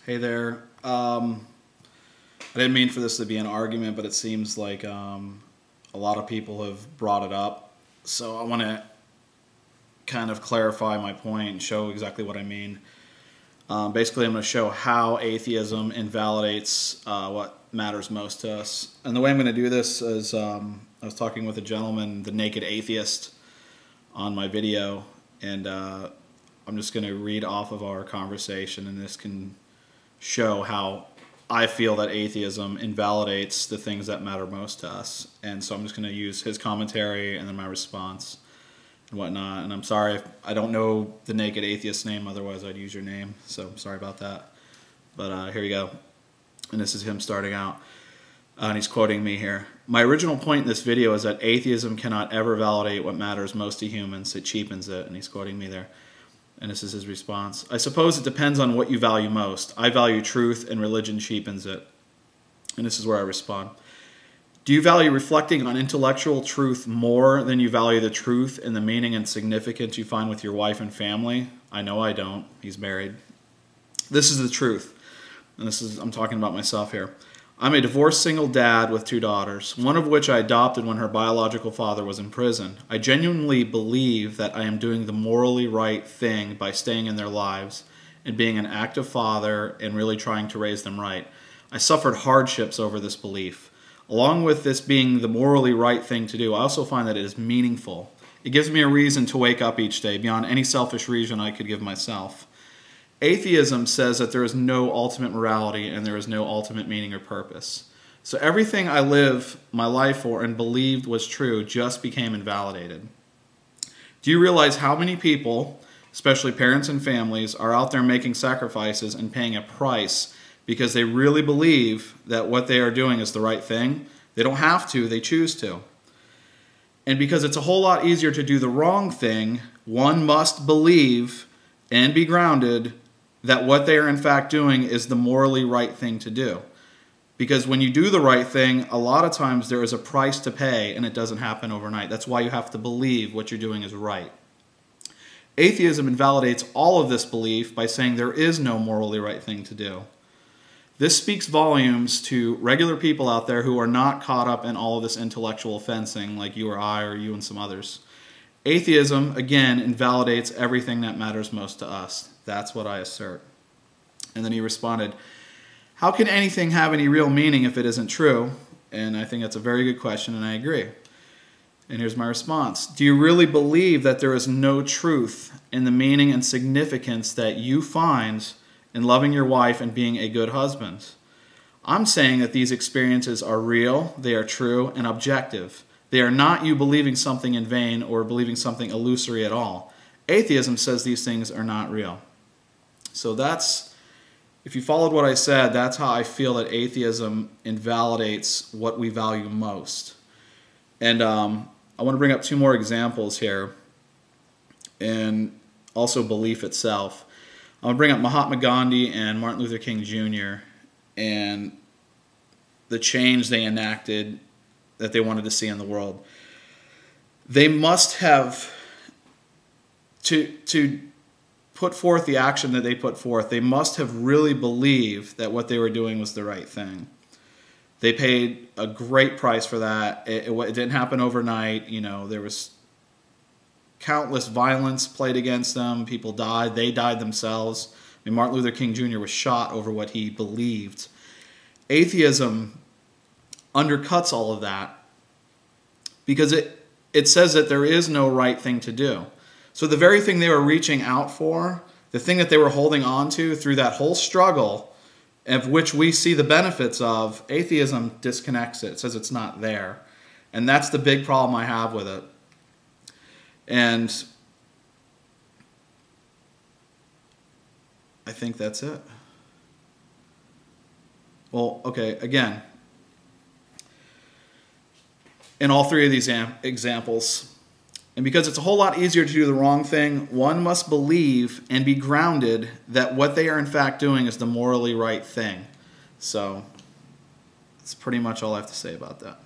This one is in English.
Hey there. I didn't mean for this to be an argument, but it seems like a lot of people have brought it up. So I want to kind of clarify my point and show exactly what I mean. Basically, I'm going to show how atheism invalidates what matters most to us. And the way I'm going to do this is I was talking with a gentleman, the Naked Atheist, on my video, and I'm just going to read off of our conversation, and this can show how I feel that atheism invalidates the things that matter most to us. And so I'm just going to use his commentary and then my response and whatnot. And I'm sorry if I don't know the Naked Atheist name, otherwise I'd use your name. So I'm sorry about that. But here you go. And this is him starting out. And he's quoting me here. My original point in this video is that atheism cannot ever validate what matters most to humans. It cheapens it. And he's quoting me there. And this is his response. I suppose it depends on what you value most. I value truth, and religion cheapens it. And this is where I respond. Do you value reflecting on intellectual truth more than you value the truth and the meaning and significance you find with your wife and family? I know I don't. He's married. This is the truth. And I'm talking about myself here. I'm a divorced single dad with 2 daughters, one of which I adopted when her biological father was in prison. I genuinely believe that I am doing the morally right thing by staying in their lives and being an active father and really trying to raise them right. I suffered hardships over this belief. Along with this being the morally right thing to do, I also find that it is meaningful. It gives me a reason to wake up each day beyond any selfish reason I could give myself. Atheism says that there is no ultimate morality and there is no ultimate meaning or purpose. So everything I live my life for and believed was true just became invalidated. Do you realize how many people, especially parents and families, are out there making sacrifices and paying a price because they really believe that what they are doing is the right thing? They don't have to, they choose to. And because it's a whole lot easier to do the wrong thing, one must believe and be grounded that what they are in fact doing is the morally right thing to do. Because when you do the right thing, a lot of times there is a price to pay, and it doesn't happen overnight. That's why you have to believe what you're doing is right. Atheism invalidates all of this belief by saying there is no morally right thing to do. This speaks volumes to regular people out there who are not caught up in all of this intellectual fencing like you or I or you and some others. Atheism, again, invalidates everything that matters most to us. That's what I assert. And then he responded, how can anything have any real meaning if it isn't true? And I think that's a very good question, and I agree. And here's my response. Do you really believe that there is no truth in the meaning and significance that you find in loving your wife and being a good husband? I'm saying that these experiences are real, they are true, and objective. They are not you believing something in vain or believing something illusory at all. Atheism says these things are not real. So if you followed what I said, that's how I feel that atheism invalidates what we value most. And I want to bring up 2 more examples here, and also belief itself. I'm going to bring up Mahatma Gandhi and Martin Luther King Jr. and the change they enacted that they wanted to see in the world. They must have, to put forth the action that they put forth, they must have really believed that what they were doing was the right thing. They paid a great price for that. It didn't happen overnight. You know, there was countless violence played against them. People died. They died themselves. I mean, Martin Luther King Jr. was shot over what he believed. Atheism undercuts all of that because it says that there is no right thing to do. So the very thing they were reaching out for, the thing that they were holding on to through that whole struggle, of which we see the benefits of, atheism disconnects it. It says it's not there. And that's the big problem I have with it. And I think that's it. Well, okay, again, in all 3 of these examples, and because it's a whole lot easier to do the wrong thing, one must believe and be grounded that what they are in fact doing is the morally right thing. So that's pretty much all I have to say about that.